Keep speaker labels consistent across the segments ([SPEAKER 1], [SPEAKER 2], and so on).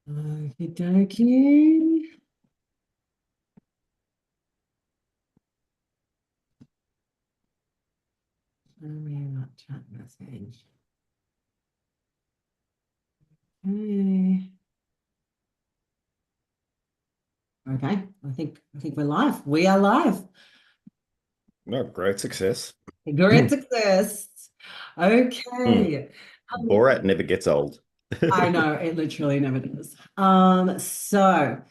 [SPEAKER 1] Okie dokie. Show me that chat message. Okay. Okay. I think we're live. We are live.
[SPEAKER 2] No, great success.
[SPEAKER 1] Great success.
[SPEAKER 2] Mm.
[SPEAKER 1] Okay.
[SPEAKER 2] Borat never gets old.
[SPEAKER 1] I know it literally never does. So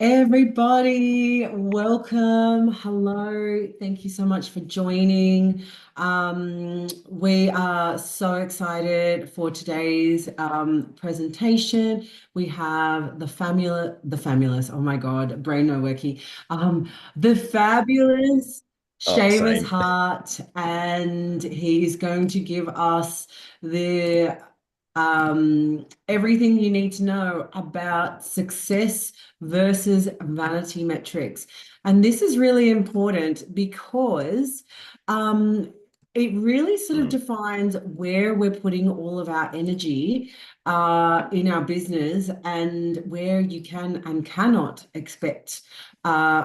[SPEAKER 1] everybody, welcome. Hello. Thank you so much for joining. We are so excited for today's presentation. We have the fabulous, oh my God, brain no worky. The fabulous
[SPEAKER 2] Oh,
[SPEAKER 1] Seamus
[SPEAKER 2] same.
[SPEAKER 1] Hart, and he's going to give us the everything you need to know about success versus vanity metrics. And this is really important because it really sort of
[SPEAKER 2] Mm.
[SPEAKER 1] defines where we're putting all of our energy in our business and where you can and cannot expect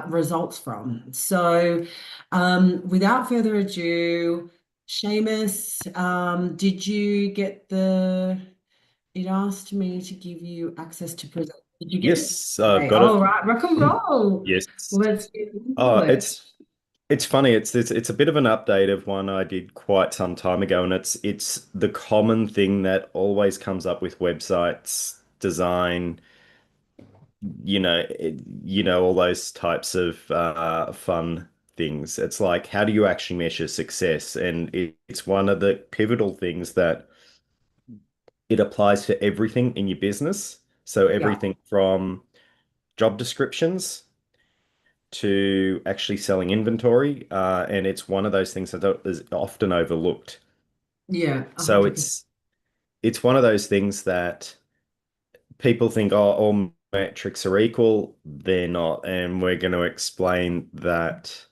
[SPEAKER 1] results from. So, without further ado, Seamus, did you get it asked me to give you access to present. Did you get it?
[SPEAKER 2] Yes, I've
[SPEAKER 1] Okay.
[SPEAKER 2] got
[SPEAKER 1] All
[SPEAKER 2] it.
[SPEAKER 1] right. Rock and roll.
[SPEAKER 2] Yes.
[SPEAKER 1] Let's get into
[SPEAKER 2] Oh,
[SPEAKER 1] it.
[SPEAKER 2] it's funny. It's a bit of an update of one I did quite some time ago, and it's the common thing that always comes up with websites, design, all those types of fun things. It's like, how do you actually measure success? And it's one of the pivotal things that it applies to everything in your business. So
[SPEAKER 1] Yeah.
[SPEAKER 2] everything from job descriptions to actually selling inventory. And it's one of those things that is often overlooked.
[SPEAKER 1] Yeah.
[SPEAKER 2] So
[SPEAKER 1] 100%.
[SPEAKER 2] it's one of those things that people think, oh, all metrics are equal. They're not, and we're going to explain that.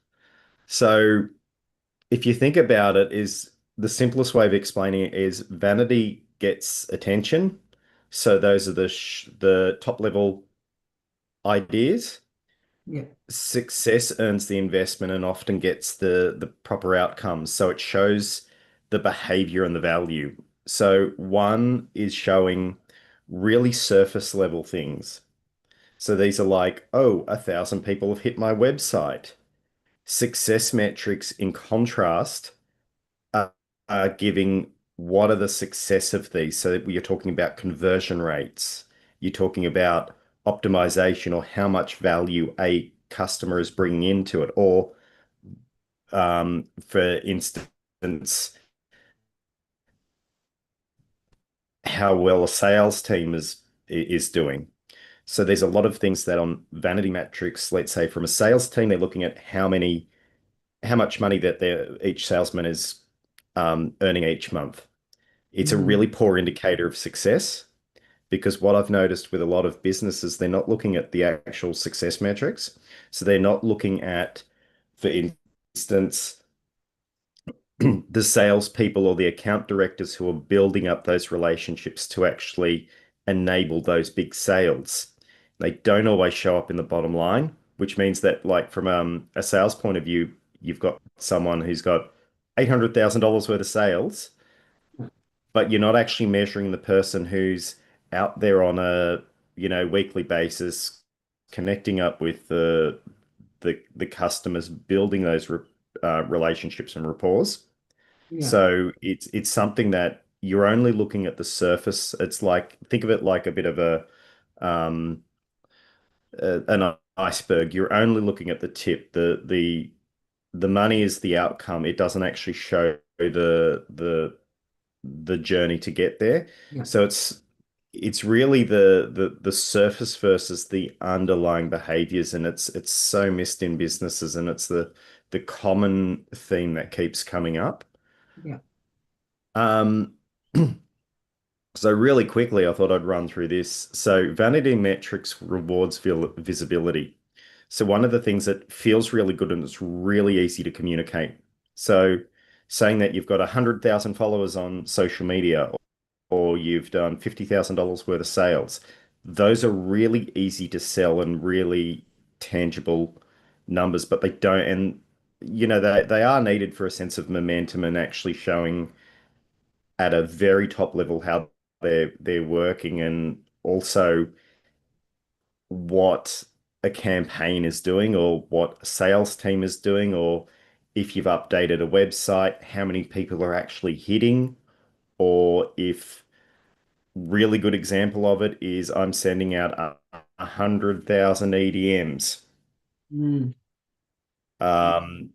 [SPEAKER 2] So if you think about it, is the simplest way of explaining it is vanity gets attention. So those are the top level ideas.
[SPEAKER 1] Yeah.
[SPEAKER 2] Success earns the investment and often gets the proper outcomes. So it shows the behavior and the value. So one is showing really surface level things. So these are like, oh, 1,000 people have hit my website. Success metrics, in contrast, are, are giving what are the success of these. So that you're talking about conversion rates, you're talking about optimization or how much value a customer is bringing into it, or for instance, how well a sales team is doing. So there's a lot of things that on vanity metrics, let's say from a sales team, they're looking at how much money that each salesman is earning each month. It's a
[SPEAKER 1] Mm,
[SPEAKER 2] really poor indicator of success because what I've noticed with a lot of businesses, they're not looking at the actual success metrics. So they're not looking at, for instance, the salespeople or the account directors who are building up those relationships to actually enable those big sales. They don't always show up in the bottom line, which means that, like, from a sales point of view, you've got someone who's got $800,000 worth of sales, but you're not actually measuring the person who's out there on a, weekly basis, connecting up with the customers, building those relationships and rapport.
[SPEAKER 1] yeah.
[SPEAKER 2] So it's something that you're only looking at the surface. It's like, think of it like a bit of um an iceberg. You're only looking at the tip. The money is the outcome. It doesn't actually show the journey to get there.
[SPEAKER 1] Yeah.
[SPEAKER 2] So it's really the surface versus the underlying behaviors, and it's so missed in businesses, and it's the common theme that keeps coming up.
[SPEAKER 1] Yeah.
[SPEAKER 2] Um, so really quickly, I thought I'd run through this. So vanity metrics rewards visibility. So one of the things that feels really good and it's really easy to communicate. So saying that you've got 100,000 followers on social media or you've done $50,000 worth of sales, those are really easy to sell and really tangible numbers, but they don't, and they are needed for a sense of momentum and actually showing at a very top level how they're working and also what a campaign is doing or what a sales team is doing, or if you've updated a website, how many people are actually hitting, or if really good example of it is I'm sending out 100,000 EDMs.
[SPEAKER 1] Mm.
[SPEAKER 2] Um,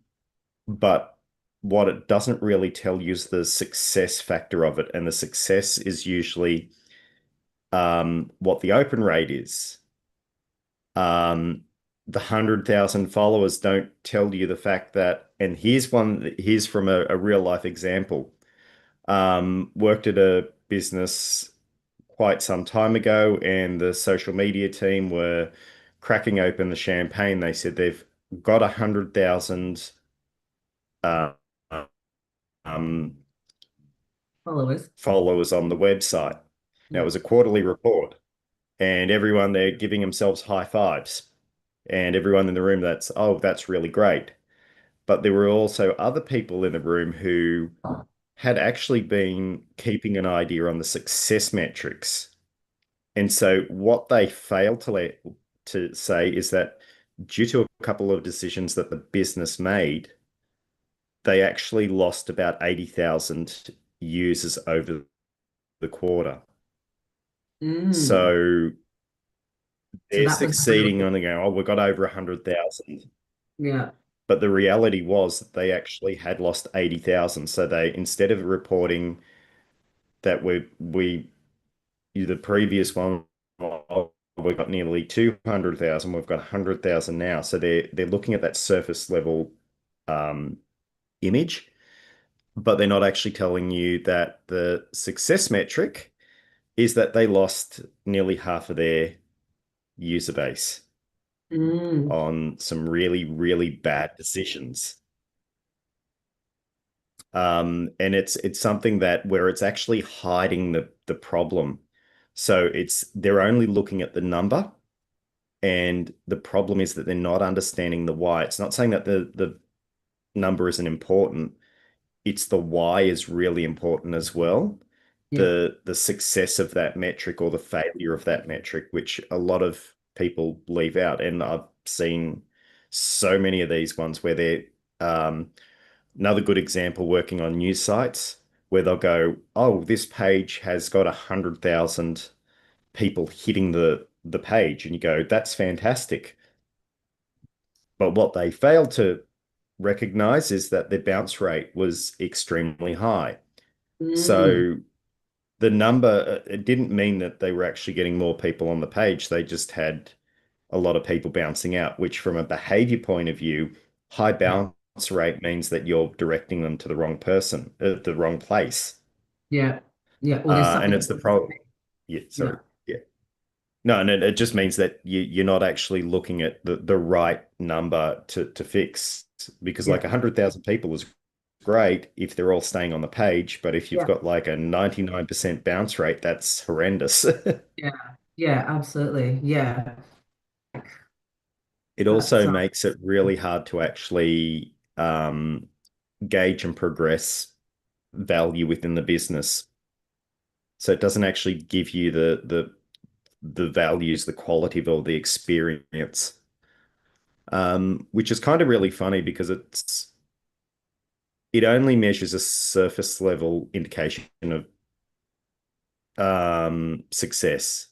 [SPEAKER 2] but what it doesn't really tell you is the success factor of it. And the success is usually what the open rate is. Um, the 100,000 followers don't tell you the fact that, and here's from a real life example. Worked at a business quite some time ago, and the social media team were cracking open the champagne. They said they've got 100,000 uh, um,
[SPEAKER 1] Followers.
[SPEAKER 2] followers on the website. Now, it
[SPEAKER 1] Yeah.
[SPEAKER 2] was a quarterly report, and everyone there giving themselves high fives, and everyone in the room that's really great. But there were also other people in the room who had actually been keeping an idea on the success metrics. And so what they failed to say is that due to a couple of decisions that the business made, they actually lost about 80,000 users over the quarter.
[SPEAKER 1] Mm.
[SPEAKER 2] So
[SPEAKER 1] So
[SPEAKER 2] they're
[SPEAKER 1] that was the
[SPEAKER 2] succeeding
[SPEAKER 1] real,
[SPEAKER 2] on going, oh, we've got over 100,000.
[SPEAKER 1] yeah.
[SPEAKER 2] But the reality was that they actually had lost 80,000. So they, instead of reporting that the previous one, oh, we've got nearly 200,000, we've got 100,000 now. So they're looking at that surface level um, image, but they're not actually telling you that the success metric is that they lost nearly half of their user base
[SPEAKER 1] Mm.
[SPEAKER 2] on some really, really bad decisions. And it's something that where it's actually hiding the problem. So they're only looking at the number. And the problem is that they're not understanding the why. It's not saying that the number isn't important. It's the why is really important as well.
[SPEAKER 1] Yeah.
[SPEAKER 2] The success of that metric or the failure of that metric, which a lot of people leave out. And I've seen so many of these ones where they're another good example working on news sites where they'll go, oh, this page has got 100,000 people hitting the page. And you go, that's fantastic. But what they failed to recognize is that their bounce rate was extremely high.
[SPEAKER 1] Mm.
[SPEAKER 2] So the number, it didn't mean that they were actually getting more people on the page. They just had a lot of people bouncing out, which from a behavior point of view, high
[SPEAKER 1] Yeah.
[SPEAKER 2] bounce rate means that you're directing them to the wrong person, the wrong place.
[SPEAKER 1] Yeah. Yeah. Or there's
[SPEAKER 2] And
[SPEAKER 1] something.
[SPEAKER 2] it's the problem. Yeah, sorry.
[SPEAKER 1] Yeah.
[SPEAKER 2] Yeah. No, and it just means that you're not actually looking at the right number to fix because
[SPEAKER 1] Yeah.
[SPEAKER 2] like 100,000 people is great if they're all staying on the page, but if you've
[SPEAKER 1] Yeah.
[SPEAKER 2] got like a 99% bounce rate, that's horrendous.
[SPEAKER 1] Yeah. Yeah. Absolutely. Yeah.
[SPEAKER 2] It
[SPEAKER 1] That's
[SPEAKER 2] also makes it really hard to actually gauge and progress value within the business. So it doesn't actually give you the values, the quality of all the experience. Which is kind of really funny because it only measures a surface level indication of success.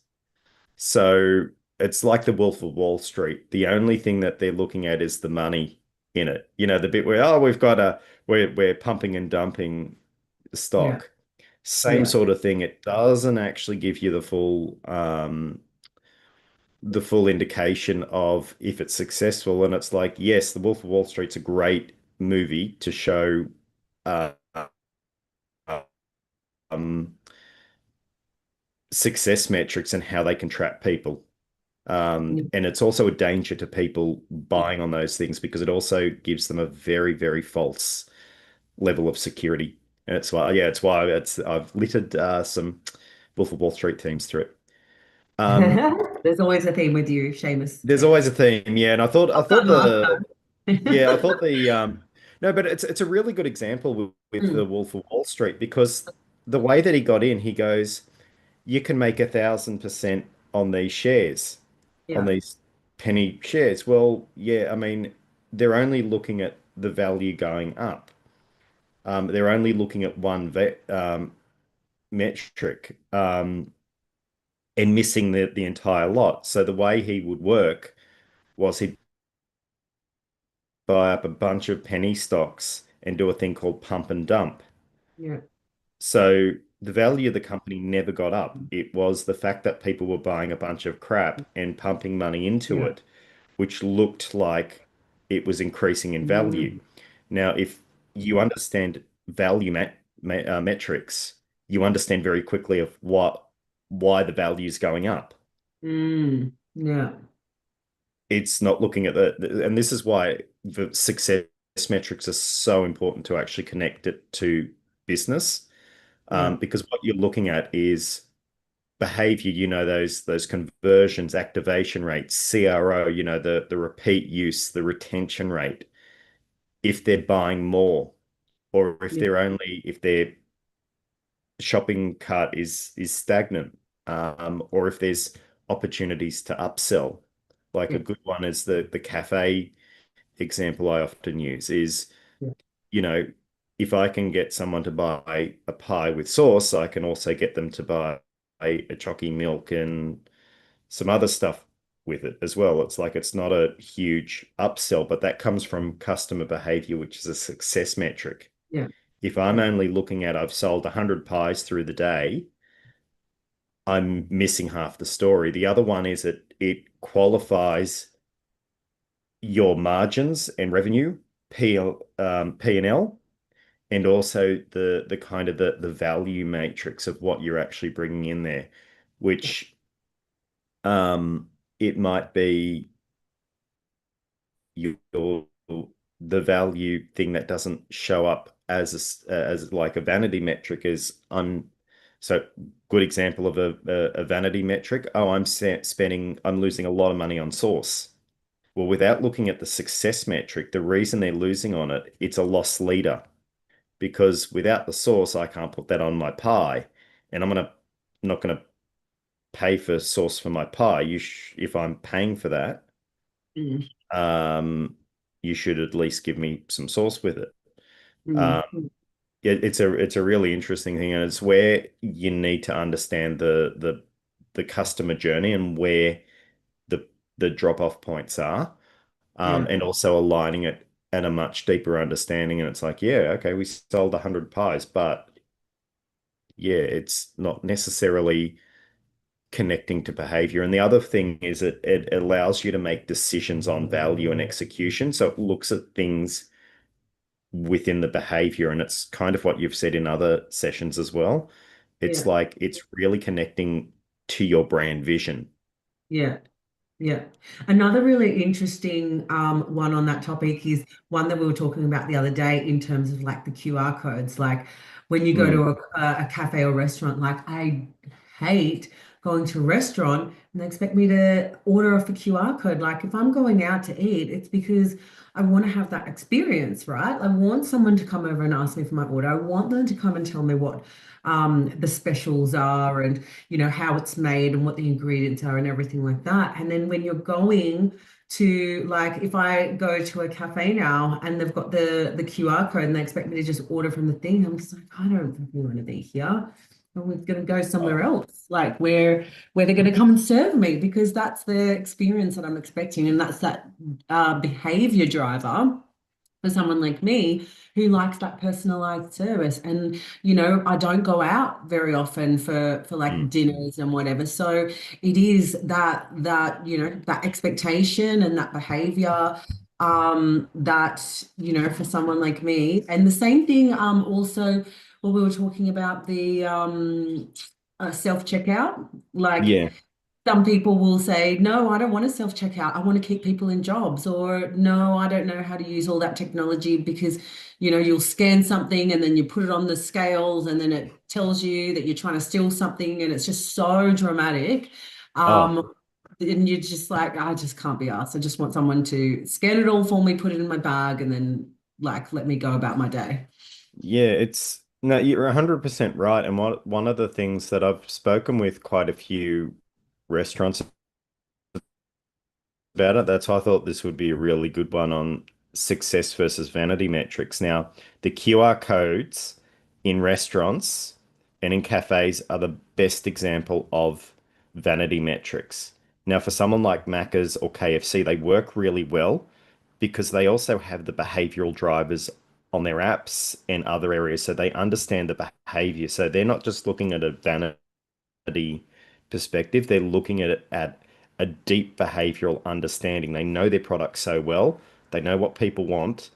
[SPEAKER 2] So it's like the Wolf of Wall Street. The only thing that they're looking at is the money in it. You know, the bit where, oh, we're pumping and dumping
[SPEAKER 1] yeah.
[SPEAKER 2] stock. Same
[SPEAKER 1] Yeah.
[SPEAKER 2] sort of thing. It doesn't actually give you the full indication of if it's successful. And it's like, yes, The Wolf of Wall Street's a great movie to show uh, um, success metrics and how they can trap people.
[SPEAKER 1] Yeah.
[SPEAKER 2] And it's also a danger to people buying on those things because it also gives them a very, very false level of security. And it's why, yeah, it's why I've littered some Wolf of Wall Street themes through it. Um,
[SPEAKER 1] There's always a theme with you, Seamus.
[SPEAKER 2] there's always a theme, yeah. And I thought
[SPEAKER 1] Laughter.
[SPEAKER 2] yeah, I thought no, but it's a really good example with the
[SPEAKER 1] Mm,
[SPEAKER 2] Wolf of Wall Street because the way that he got in, he goes, you can make 1,000% on these shares, on
[SPEAKER 1] yeah,
[SPEAKER 2] these penny shares. Well, yeah, I mean, they're only looking at the value going up. They're only looking at one metric and missing the entire lot. So the way he would work was he'd buy up a bunch of penny stocks and do a thing called pump and dump.
[SPEAKER 1] yeah,
[SPEAKER 2] So the value of the company never got up. It was the fact that people were buying a bunch of crap and pumping money into
[SPEAKER 1] yeah.
[SPEAKER 2] it, which looked like it was increasing in value.
[SPEAKER 1] Mm,
[SPEAKER 2] Now, if you understand value metrics, you understand very quickly of why the value is going up.
[SPEAKER 1] yeah,
[SPEAKER 2] It's not looking at and this is why the success metrics are so important to actually connect it to business,
[SPEAKER 1] yeah,
[SPEAKER 2] because what you're looking at is behavior, those conversions, activation rates, CRO, the repeat use, the retention rate, if they're buying more, or
[SPEAKER 1] yeah,
[SPEAKER 2] if their shopping cart is stagnant, or if there's opportunities to upsell. Like a
[SPEAKER 1] yeah,
[SPEAKER 2] good one is the cafe example I often use is,
[SPEAKER 1] yeah,
[SPEAKER 2] you know, if I can get someone to buy a pie with sauce, I can also get them to buy a chalky milk and some other stuff with it as well. It's like it's not a huge upsell, but that comes from customer behavior, which is a success metric.
[SPEAKER 1] yeah,
[SPEAKER 2] If I'm
[SPEAKER 1] yeah,
[SPEAKER 2] only looking at I've sold 100 pies through the day, I'm missing half the story. The other one is it qualifies your margins and revenue, P&L, and also the kind of the value matrix of what you're actually bringing in there, which it might be your the value thing that doesn't show up as like a vanity metric is un so good example of a vanity metric. Oh, I'm losing a lot of money on source. Well, without looking at the success metric, the reason they're losing on it, it's a loss leader because without the sauce, I can't put that on my pie, and not gonna pay for sauce for my pie. If I'm paying for that,
[SPEAKER 1] mm,
[SPEAKER 2] um, you should at least give me some sauce with it. Um,
[SPEAKER 1] mm,
[SPEAKER 2] it's a really interesting thing, and it's where you need to understand the customer journey and where the the drop off points are,
[SPEAKER 1] yeah,
[SPEAKER 2] and also aligning it at a much deeper understanding. And it's like, yeah, okay, we sold 100 pies, but yeah, it's not necessarily connecting to behavior. And the other thing is it allows you to make decisions on value and execution. So it looks at things within the behavior. And it's kind of what you've said in other sessions as well. It's
[SPEAKER 1] yeah,
[SPEAKER 2] like it's really connecting to your brand vision.
[SPEAKER 1] yeah. Yeah. Another really interesting one on that topic is one that we were talking about the other day in terms of like the QR codes. Like when you go
[SPEAKER 2] Mm,
[SPEAKER 1] to a cafe or restaurant, like I hate going to a restaurant and they expect me to order off a QR code. Like if I'm going out to eat, it's because I want to have that experience, right? I want someone to come over and ask me for my order. I want them to come and tell me what the specials are and how it's made and what the ingredients are and everything like that. And then when you're going to, like, if I go to a cafe now and they've got the QR code and they expect me to just order from the thing, I'm just like, I don't fucking want to be here. I'm going to go somewhere else, like where they're going to come and serve me because that's the experience that I'm expecting, and that's that behavior driver for someone like me who likes that personalized service. And I don't go out very often for like
[SPEAKER 2] mm.
[SPEAKER 1] dinners and whatever, so it is that that expectation and that behavior that for someone like me. And the same thing also when we were talking about the self-checkout, like
[SPEAKER 2] Yeah.
[SPEAKER 1] some people will say, no, I don't want to self-checkout. I want to keep people in jobs. Or no, I don't know how to use all that technology because, you'll scan something and then you put it on the scales and then it tells you that you're trying to steal something and it's just so dramatic.
[SPEAKER 2] Oh,
[SPEAKER 1] And you're just like, I just can't be asked. I just want someone to scan it all for me, put it in my bag, and then like let me go about my day.
[SPEAKER 2] yeah, it's no, you're 100% right. And one of the things that I've spoken with quite a few restaurants about it. That's why I thought this would be a really good one on success versus vanity metrics. Now, the QR codes in restaurants and in cafes are the best example of vanity metrics. Now, for someone like Macca's or KFC, they work really well because they also have the behavioral drivers on their apps and other areas. So they understand the behavior. So they're not just looking at a vanity perspective, they're looking at it at a deep behavioral understanding. They know their product so well, they know what people want.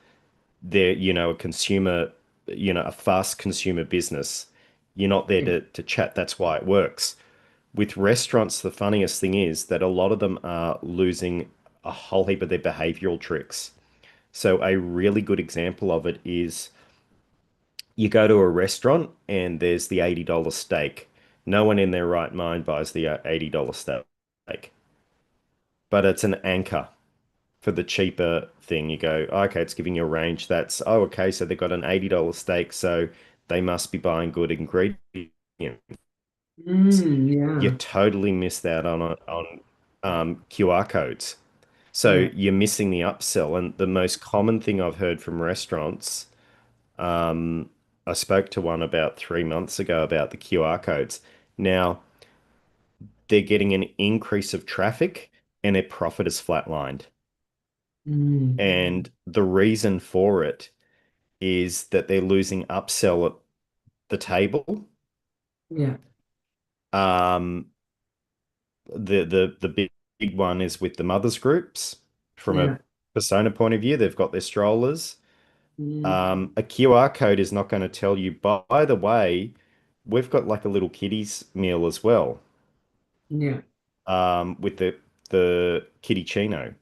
[SPEAKER 2] They're, a consumer, a fast consumer business. You're not there
[SPEAKER 1] Yeah.
[SPEAKER 2] to chat. That's why it works. With restaurants, the funniest thing is that a lot of them are losing a whole heap of their behavioral tricks. So a really good example of it is you go to a restaurant and there's the $80 steak. No one in their right mind buys the $80 steak, but it's an anchor for the cheaper thing. You go, okay, it's giving you a range. That's, oh, okay, so they've got an $80 steak, so they must be buying good ingredients. You
[SPEAKER 1] Yeah.
[SPEAKER 2] totally missed out on QR codes. So
[SPEAKER 1] Yeah.
[SPEAKER 2] you're missing the upsell. And the most common thing I've heard from restaurants, um, I spoke to one about 3 months ago about the QR codes. Now, they're getting an increase of traffic and their profit is flatlined.
[SPEAKER 1] Mm.
[SPEAKER 2] And the reason for it is that they're losing upsell at the table.
[SPEAKER 1] Yeah.
[SPEAKER 2] Um, the big one is with the mothers groups. From a
[SPEAKER 1] Yeah.
[SPEAKER 2] persona point of view, they've got their strollers.
[SPEAKER 1] Mm.
[SPEAKER 2] A QR code is not going to tell you, by the way, we've got like a little kiddies meal as well,
[SPEAKER 1] Yeah.
[SPEAKER 2] with the kitty chino.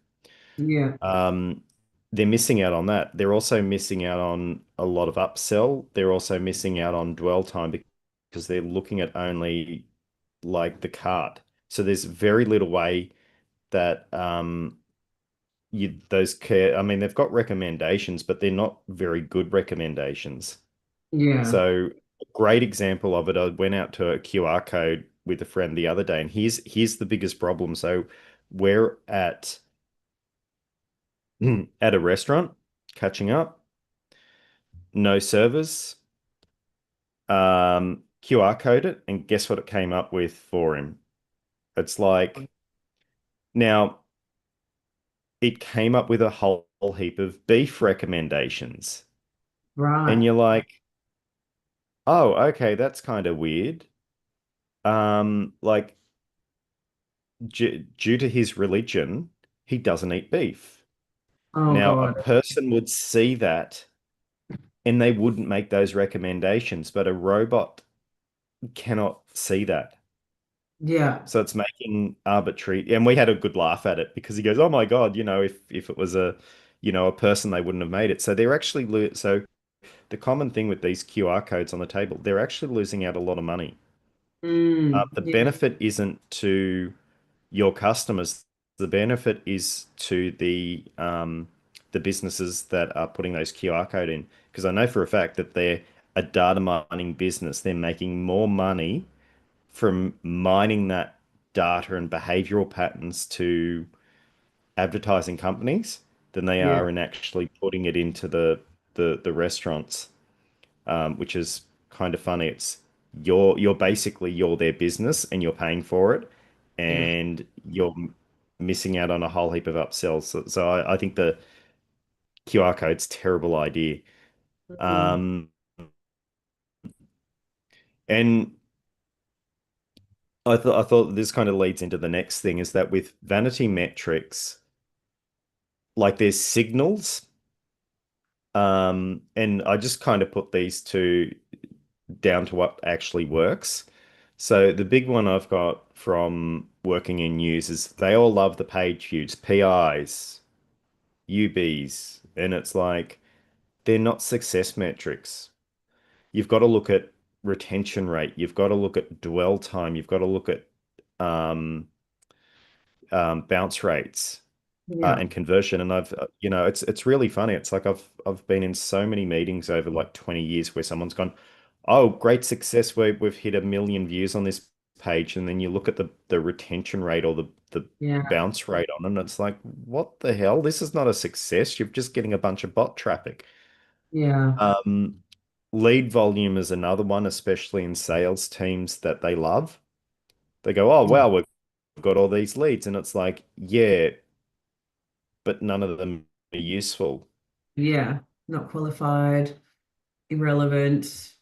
[SPEAKER 1] Yeah.
[SPEAKER 2] Um, they're missing out on that. They're also missing out on a lot of upsell. They're also missing out on dwell time because they're looking at only like the cart. So there's very little way that those care. I mean, they've got recommendations, but they're not very good recommendations.
[SPEAKER 1] Yeah.
[SPEAKER 2] So a great example of it, I went out to a QR code with a friend the other day, and here's the biggest problem. So we're at a restaurant catching up, no servers, QR code it, and guess what it came up with for him? It's like now it came up with a whole heap of beef recommendations. And
[SPEAKER 1] Right.
[SPEAKER 2] you're like, oh, okay, that's kind of weird. Like due to his religion, he doesn't eat beef.
[SPEAKER 1] Oh
[SPEAKER 2] Now, a
[SPEAKER 1] God.
[SPEAKER 2] person would see that and they wouldn't make those recommendations, but a robot cannot see that.
[SPEAKER 1] Yeah.
[SPEAKER 2] So it's making arbitrary, and we had a good laugh at it because he goes, "Oh my God, if it was a person, they wouldn't have made it." So they're actually so the common thing with these QR codes on the table, they're actually losing out a lot of money. The
[SPEAKER 1] Yeah.
[SPEAKER 2] benefit isn't to your customers. The benefit is to the businesses that are putting those QR code in. Because I know for a fact that they're a data mining business. They're making more money from mining that data and behavioral patterns to advertising companies than they
[SPEAKER 1] Yeah.
[SPEAKER 2] are in actually putting it into the restaurants, which is kind of funny. It's you're basically you're their business and you're paying for it,
[SPEAKER 1] Yeah.
[SPEAKER 2] and you're missing out on a whole heap of upsells. So I think the QR code's terrible idea.
[SPEAKER 1] Mm.
[SPEAKER 2] Um, and I thought this kind of leads into the next thing is that with vanity metrics, like there's signals, and I just kind of put these two down to what actually works. So the big one I've got from working in news is they all love the page views, PIs, UBs, and it's like they're not success metrics. You've got to look at retention rate, you've got to look at dwell time, you've got to look at bounce rates
[SPEAKER 1] Yeah.
[SPEAKER 2] and conversion. And it's really funny. It's like I've been in so many meetings over like 20 years where someone's gone, "Oh, great success. We've hit 1 million views on this page," and then you look at the retention rate or the
[SPEAKER 1] Yeah.
[SPEAKER 2] bounce rate on, it, and it's like, what the hell? This is not a success. You're just getting a bunch of bot traffic.
[SPEAKER 1] Yeah.
[SPEAKER 2] Um, Lead volume is another one, especially in sales teams that they love. They go, "Oh,
[SPEAKER 1] Yeah.
[SPEAKER 2] wow, we've got all these leads," and it's like, yeah, but none of them are useful.
[SPEAKER 1] Yeah. Not qualified, irrelevant.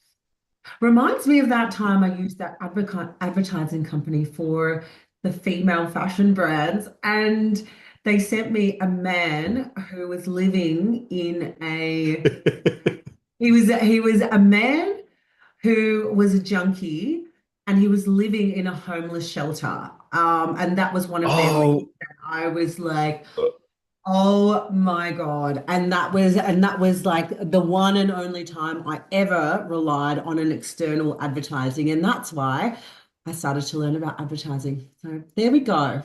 [SPEAKER 1] Reminds me of that time I used that advertising company for the female fashion brands, and they sent me a man who was living in a he was a man who was a junkie, and he was living in a homeless shelter. And that was one of their leads.
[SPEAKER 2] Oh,
[SPEAKER 1] And I was like, oh my God. And that was like the one and only time I ever relied on an external advertising. And that's why I started to learn about advertising. So there we go.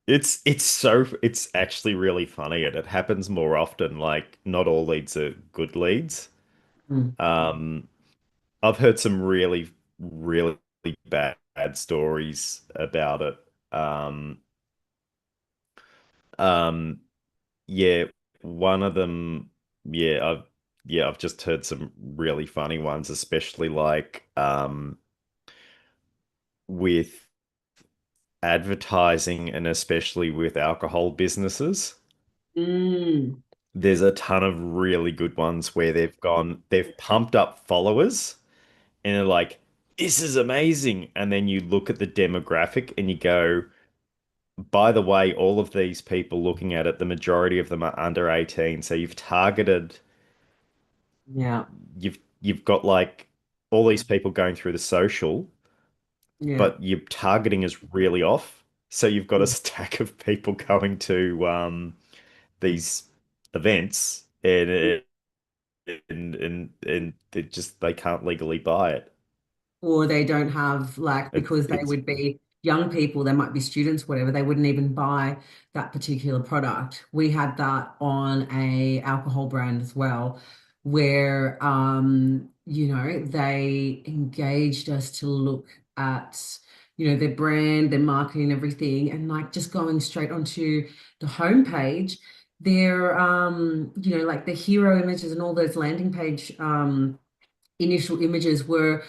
[SPEAKER 2] it's actually really funny, and it happens more often. Like, not all leads are good leads.
[SPEAKER 1] Mm.
[SPEAKER 2] Um, I've heard some really, really bad stories about it. Um, um, yeah, one of them, I've just heard some really funny ones, especially like with advertising and especially with alcohol businesses.
[SPEAKER 1] Mm.
[SPEAKER 2] There's a ton of really good ones where they've pumped up followers and they're like, "This is amazing." And then you look at the demographic and you go, "By the way, all of these people looking at it, the majority of them are under 18. So
[SPEAKER 1] Yeah.
[SPEAKER 2] you've got like all these people going through the social,
[SPEAKER 1] Yeah.
[SPEAKER 2] but your targeting is really off. So you've got a
[SPEAKER 1] Mm.
[SPEAKER 2] stack of people going to these events and they can't legally buy it.
[SPEAKER 1] Or they don't have like because they
[SPEAKER 2] It's
[SPEAKER 1] would be young people, they might be students, whatever, they wouldn't even buy that particular product. We had that on a alcohol brand as well, where they engaged us to look at, their brand, their marketing, everything, and like just going straight onto the homepage, their like the hero images and all those landing page initial images were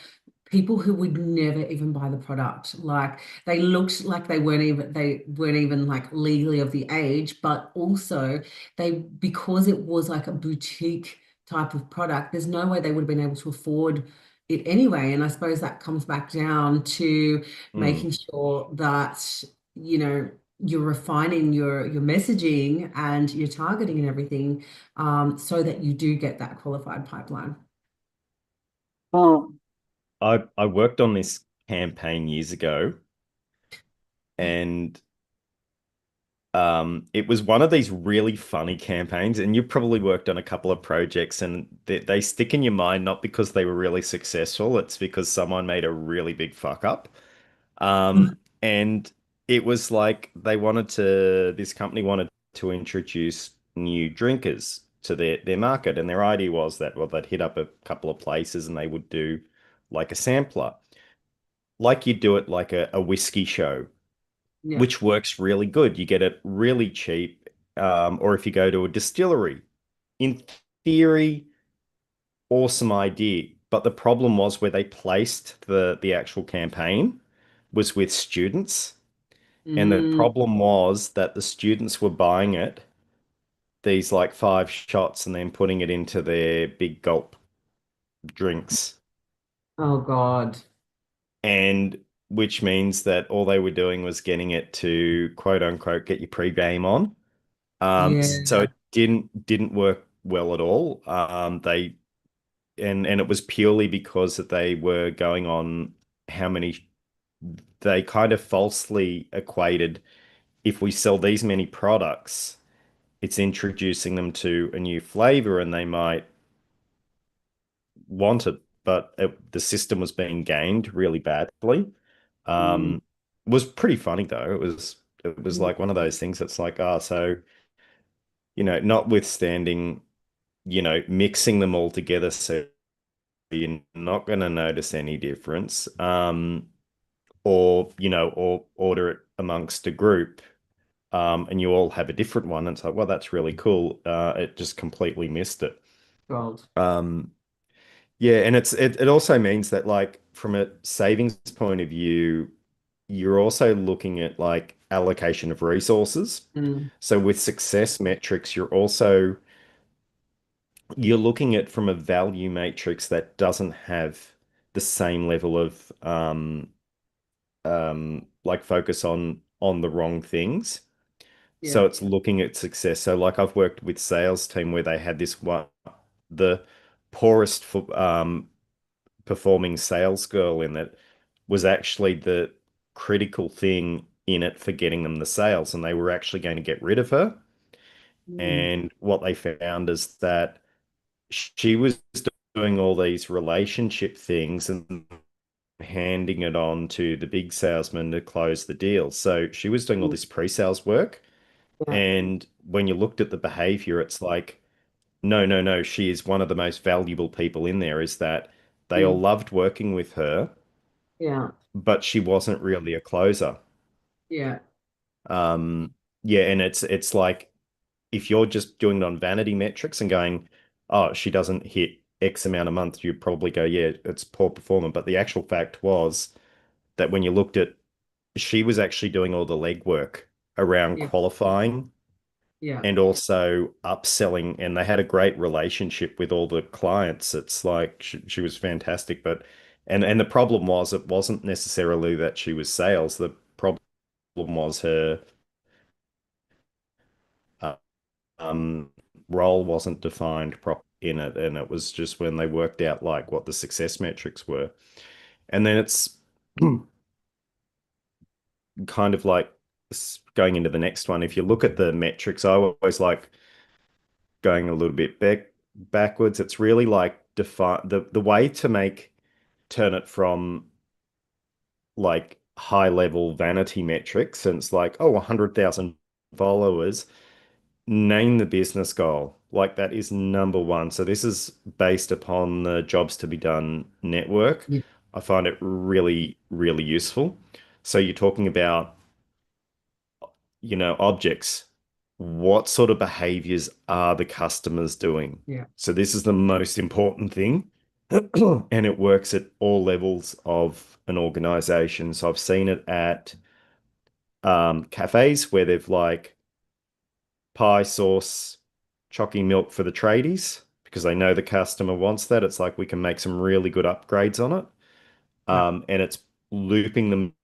[SPEAKER 1] people who would never even buy the product. Like they looked like they weren't even like legally of the age, but also because it was like a boutique type of product, there's no way they would have been able to afford it anyway. And I suppose that comes back down to
[SPEAKER 2] mm.
[SPEAKER 1] making sure that, you're refining your messaging and your targeting and everything, so that you do get that qualified pipeline.
[SPEAKER 2] I worked on this campaign years ago, and it was one of these really funny campaigns, and you probably worked on a couple of projects, and they stick in your mind not because they were really successful, it's because someone made a really big fuck up. And it was like this company wanted to introduce new drinkers to their market, and their idea was that, well, they'd hit up a couple of places and they would do like a sampler, like you do it like a whiskey show,
[SPEAKER 1] Yeah.
[SPEAKER 2] which works really good. You get it really cheap. Or if you go to a distillery, in theory, awesome idea. But the problem was where they placed the actual campaign was with students. And the
[SPEAKER 1] Mm.
[SPEAKER 2] problem was that the students were buying these like 5 shots, and then putting it into their big gulp drinks.
[SPEAKER 1] Oh God.
[SPEAKER 2] And which means that all they were doing was getting it to quote unquote get your pre-game on. So
[SPEAKER 1] Yeah.
[SPEAKER 2] it didn't work well at all. They and it was purely because that they were going on how many they kind of falsely equated, if we sell these many products, it's introducing them to a new flavor and they might want it, but the system was being gamed really badly.
[SPEAKER 1] Mm.
[SPEAKER 2] It was pretty funny though. it was
[SPEAKER 1] Mm.
[SPEAKER 2] like one of those things that's like, ah, so, notwithstanding, mixing them all together so you're not going to notice any difference. Or, or order it amongst a group, and you all have a different one. And it's like, well, that's really cool. It just completely missed it.
[SPEAKER 1] Gold.
[SPEAKER 2] Um, yeah, and it also means that like from a savings point of view, you're also looking at like allocation of resources.
[SPEAKER 1] Mm.
[SPEAKER 2] So with success metrics, you're looking at from a value matrix that doesn't have the same level of like focus on the wrong things.
[SPEAKER 1] Yeah.
[SPEAKER 2] So it's looking at success. So like I've worked with sales team where they had this one, the poorest performing sales girl in it was actually the critical thing in it for getting them the sales, and they were actually going to get rid of her.
[SPEAKER 1] Mm.
[SPEAKER 2] And what they found is that she was doing all these relationship things and handing it on to the big salesman to close the deal. So she was doing all
[SPEAKER 1] Mm.
[SPEAKER 2] this pre-sales work.
[SPEAKER 1] Yeah.
[SPEAKER 2] And when you looked at the behavior, it's like, no, no, no, she is one of the most valuable people in there, is that they all
[SPEAKER 1] Mm.
[SPEAKER 2] loved working with her,
[SPEAKER 1] Yeah.
[SPEAKER 2] but she wasn't really a closer.
[SPEAKER 1] Yeah.
[SPEAKER 2] Um, yeah, and it's like if you're just doing it on vanity metrics and going, oh, she doesn't hit X amount a month, you'd probably go, yeah, it's poor performance. But the actual fact was that when you looked at, she was actually doing all the legwork around
[SPEAKER 1] Yeah.
[SPEAKER 2] qualifying
[SPEAKER 1] Yeah.
[SPEAKER 2] and also upselling, and they had a great relationship with all the clients. It's like she was fantastic, but and the problem was it wasn't necessarily that she was sales. The problem was her uh, um, role wasn't defined properly in it, and it was just when they worked out like what the success metrics were, and then it's kind of like going into the next one. If you look at the metrics, I always like going a little bit backwards. It's really like define the way to make turn it from like high level vanity metrics, and it's like, oh, 100,000 followers, name the business goal. Like that is number one. So this is based upon the jobs to be done network.
[SPEAKER 1] Yeah.
[SPEAKER 2] I find it really, really useful. So you're talking about, objects. What sort of behaviors are the customers doing?
[SPEAKER 1] Yeah.
[SPEAKER 2] So this is the most important thing. And it works at all levels of an organization. So I've seen it at cafes where they've like pie sauce, chalky milk for the tradies because they know the customer wants that. It's like we can make some really good upgrades on it.
[SPEAKER 1] Yeah.
[SPEAKER 2] And it's looping them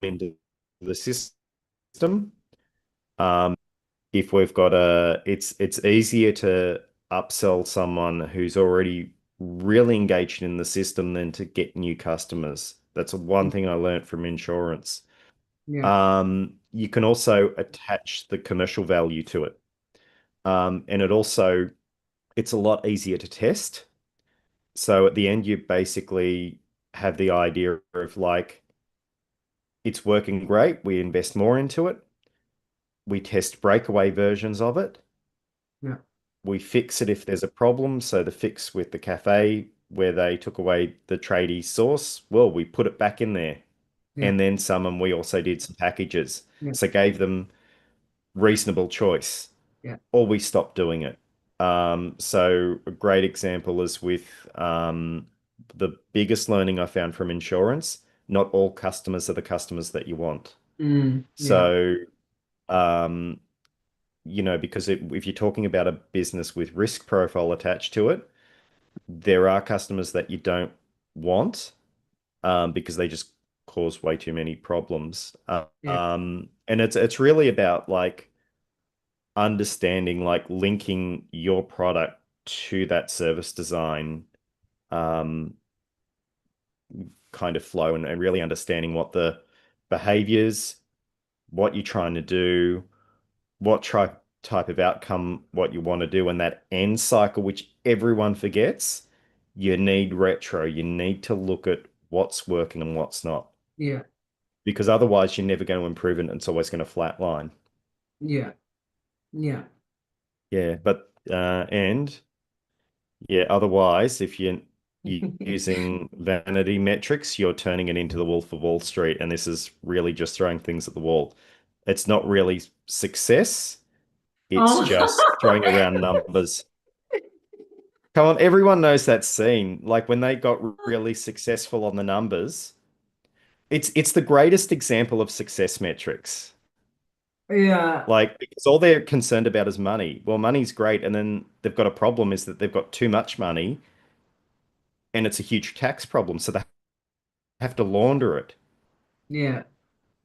[SPEAKER 2] into the system. Um, if we've got it's easier to upsell someone who's already really engaged in the system than to get new customers. That's one thing I learned from insurance.
[SPEAKER 1] Yeah.
[SPEAKER 2] You can also attach the commercial value to it. And it's a lot easier to test. So at the end, you basically have the idea of like, it's working great. We invest more into it. We test breakaway versions of it.
[SPEAKER 1] Yeah.
[SPEAKER 2] We fix it if there's a problem. So the fix with the cafe where they took away the tradie sauce, well, we put it back in there
[SPEAKER 1] Yeah.
[SPEAKER 2] and then some, and we also did some packages.
[SPEAKER 1] Yeah.
[SPEAKER 2] So gave them reasonable choice,
[SPEAKER 1] Yeah.
[SPEAKER 2] or we stopped doing it. So a great example is with the biggest learning I found from insurance. Not all customers are the customers that you want.
[SPEAKER 1] Mm. Yeah.
[SPEAKER 2] So, um, because if you're talking about a business with risk profile attached to it, there are customers that you don't want because they just cause way too many problems.
[SPEAKER 1] Yeah.
[SPEAKER 2] And it's really about like understanding, like linking your product to that service design um, kind of flow, and really understanding what the behaviors, what you're trying to do, what type of outcome, what you want to do, and that end cycle, which everyone forgets. You need retro. You need to look at what's working and what's not.
[SPEAKER 1] Yeah.
[SPEAKER 2] because otherwise you're never going to improve it and it's always going to flatline.
[SPEAKER 1] Yeah. Yeah.
[SPEAKER 2] Yeah, but and yeah, otherwise, if you're using vanity metrics, you're turning it into the Wolf of Wall Street, and this is really just throwing things at the wall. It's not really success, it's
[SPEAKER 1] Oh,
[SPEAKER 2] just throwing around numbers. Come on, everyone knows that scene. Like when they got really successful on the numbers, it's the greatest example of success metrics.
[SPEAKER 1] yeah.
[SPEAKER 2] Like, because all they're concerned about is money. Well, money's great, and then they've got a problem is that they've got too much money and it's a huge tax problem. So they have to launder it.
[SPEAKER 1] Yeah.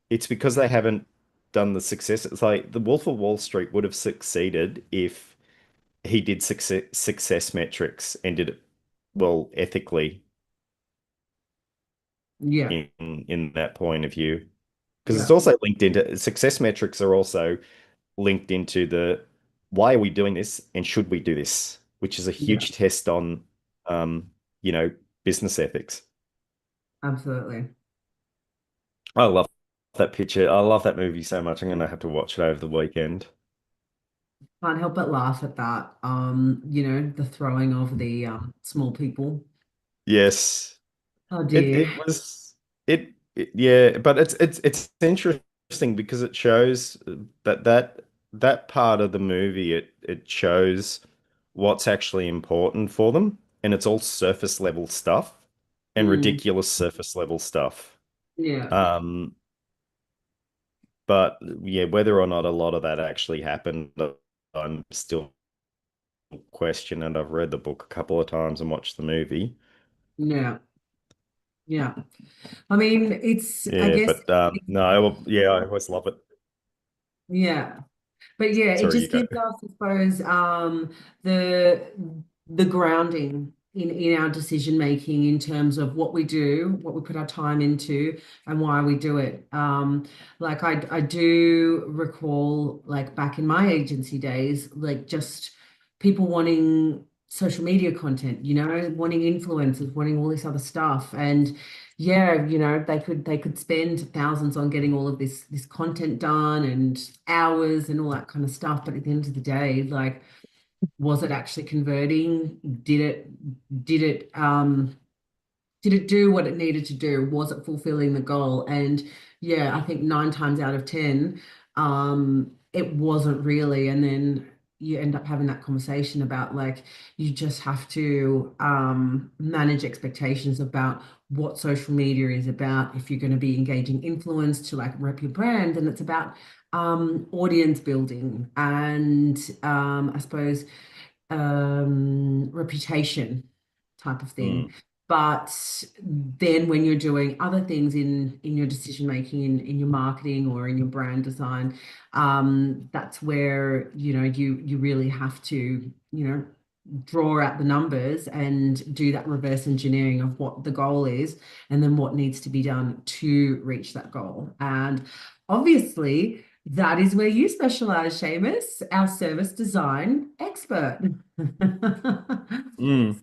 [SPEAKER 2] It's because they haven't done the success. It's like the Wolf of Wall Street would have succeeded if he did success metrics and did it well ethically
[SPEAKER 1] Yeah.
[SPEAKER 2] in that point of view. Because it's
[SPEAKER 1] Yeah.
[SPEAKER 2] also linked into success metrics are also linked into the why are we doing this and should we do this, which is a
[SPEAKER 1] Yeah.
[SPEAKER 2] huge test on um, you know, business ethics.
[SPEAKER 1] Absolutely.
[SPEAKER 2] I love that picture. I love that movie so much. I'm gonna have to watch it over the weekend.
[SPEAKER 1] Can't help but laugh at that. The throwing of the small people.
[SPEAKER 2] Yes.
[SPEAKER 1] Oh
[SPEAKER 2] It
[SPEAKER 1] dear.
[SPEAKER 2] it was yeah, but it's interesting because it shows that part of the movie it shows what's actually important for them, and it's all surface level stuff and
[SPEAKER 1] Mm,
[SPEAKER 2] ridiculous surface level stuff.
[SPEAKER 1] yeah.
[SPEAKER 2] Um, but yeah, whether or not a lot of that actually happened, I'm still questioning, and I've read the book a couple of times and watched the movie.
[SPEAKER 1] Yeah. Yeah. I mean, I
[SPEAKER 2] Yeah,
[SPEAKER 1] guess,
[SPEAKER 2] but no, yeah, I always love it.
[SPEAKER 1] yeah. But yeah, it
[SPEAKER 2] Sorry, you
[SPEAKER 1] just
[SPEAKER 2] go.
[SPEAKER 1] gives us, I suppose, the the grounding in our decision making in terms of what we do, what we put our time into, and why we do it. Like I do recall, like back in my agency days, like just people wanting social media content, wanting influencers, wanting all this other stuff, and yeah, they could spend thousands on getting all of this content done and hours and all that kind of stuff. But at the end of the day, like, was it actually converting? Did it do what it needed to do? Was it fulfilling the goal? And yeah, I think nine times out of 10, it wasn't really. And then you end up having that conversation about like, you just have to manage expectations about what social media is about. If you're going to be engaging influence to like rep your brand, and it's about audience building and I suppose reputation type of thing.
[SPEAKER 2] Mm,
[SPEAKER 1] But then when you're doing other things in your decision making, in your marketing or in your brand design, that's where you really have to draw out the numbers and do that reverse engineering of what the goal is and then what needs to be done to reach that goal. And obviously, that is where you specialize, Seamus, our service design expert.
[SPEAKER 2] mm.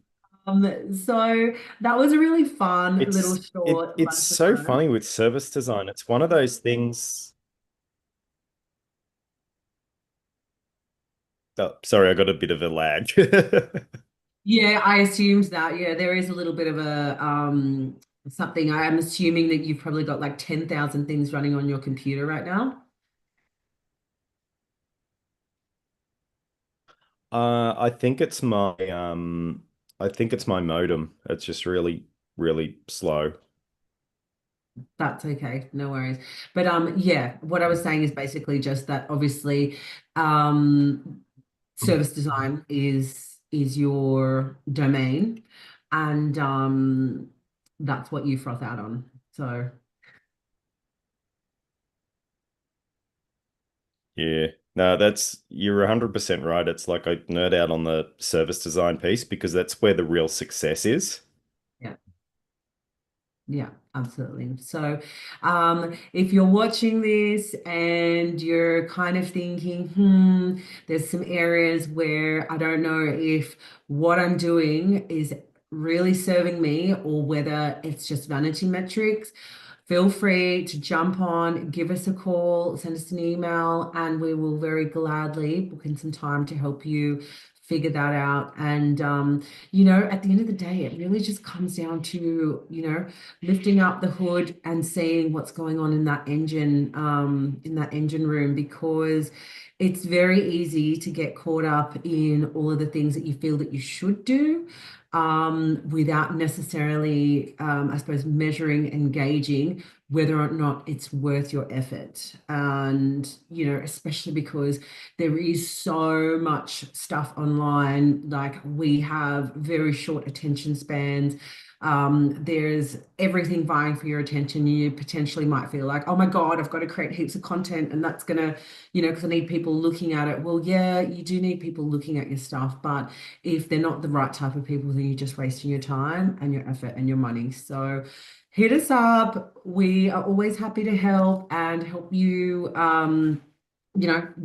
[SPEAKER 1] So that was a really fun little short
[SPEAKER 2] It's
[SPEAKER 1] bunch of
[SPEAKER 2] so
[SPEAKER 1] fun.
[SPEAKER 2] funny with service design. It's one of those things. Oh, sorry, I got a bit of a lag.
[SPEAKER 1] Yeah, I assumed that. Yeah, there is a little bit of a something. I am assuming that you've probably got like 10,000 things running on your computer right now.
[SPEAKER 2] I think it's my modem. It's just really slow.
[SPEAKER 1] That's okay, no worries. But yeah, what I was saying is basically just that obviously um service design is your domain and that's what you froth out on. So
[SPEAKER 2] Yeah. No, you're 100% right. It's like I nerd out on the service design piece because that's where the real success is.
[SPEAKER 1] yeah. Yeah, absolutely. So, if you're watching this and you're kind of thinking, there's some areas where I don't know if what I'm doing is really serving me or whether it's just vanity metrics, feel free to jump on, give us a call, send us an email, and we will very gladly book in some time to help you figure that out. And at the end of the day, it really just comes down to, lifting up the hood and seeing what's going on in that engine room, because it's very easy to get caught up in all of the things that you feel that you should do, without necessarily, I suppose, measuring and gauging whether or not it's worth your effort. And, especially because there is so much stuff online, like we have very short attention spans. There's everything vying for your attention. You potentially might feel like, oh my God, I've got to create heaps of content and that's gonna, because I need people looking at it. Well, yeah, you do need people looking at your stuff, but if they're not the right type of people, then you're just wasting your time and your effort and your money. So hit us up. We are always happy to help and help you,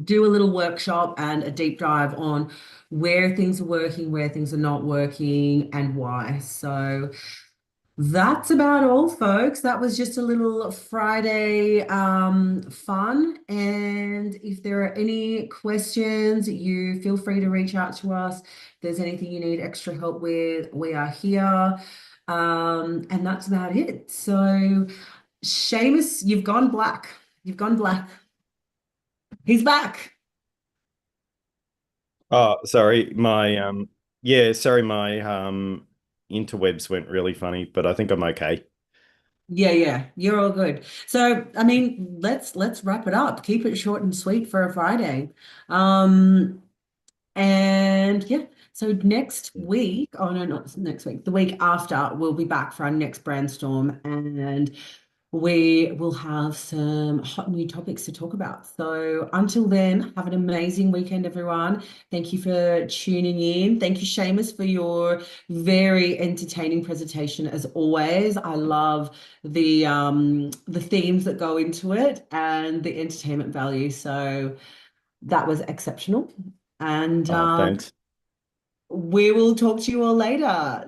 [SPEAKER 1] do a little workshop and a deep dive on where things are working, where things are not working, and why. So that's about all, folks. That was just a little Friday fun. And if there are any questions, you feel free to reach out to us. If there's anything you need extra help with, we are here. And that's about it. So, Seamus, you've gone black. You've gone black. He's back.
[SPEAKER 2] Oh, sorry, my interwebs went really funny, but I think I'm okay.
[SPEAKER 1] Yeah, yeah, you're all good. So, I mean, let's wrap it up. Keep it short and sweet for a Friday. Um, and yeah, so next week, oh no, not next week, the week after, we'll be back for our next brainstorm, and we will have some hot new topics to talk about. So until then, have an amazing weekend, everyone. Thank you for tuning in. Thank you, Seamus, for your very entertaining presentation as always. I love the themes that go into it and the entertainment value. So that was exceptional. And
[SPEAKER 2] Oh, thanks.
[SPEAKER 1] we will talk to you all later.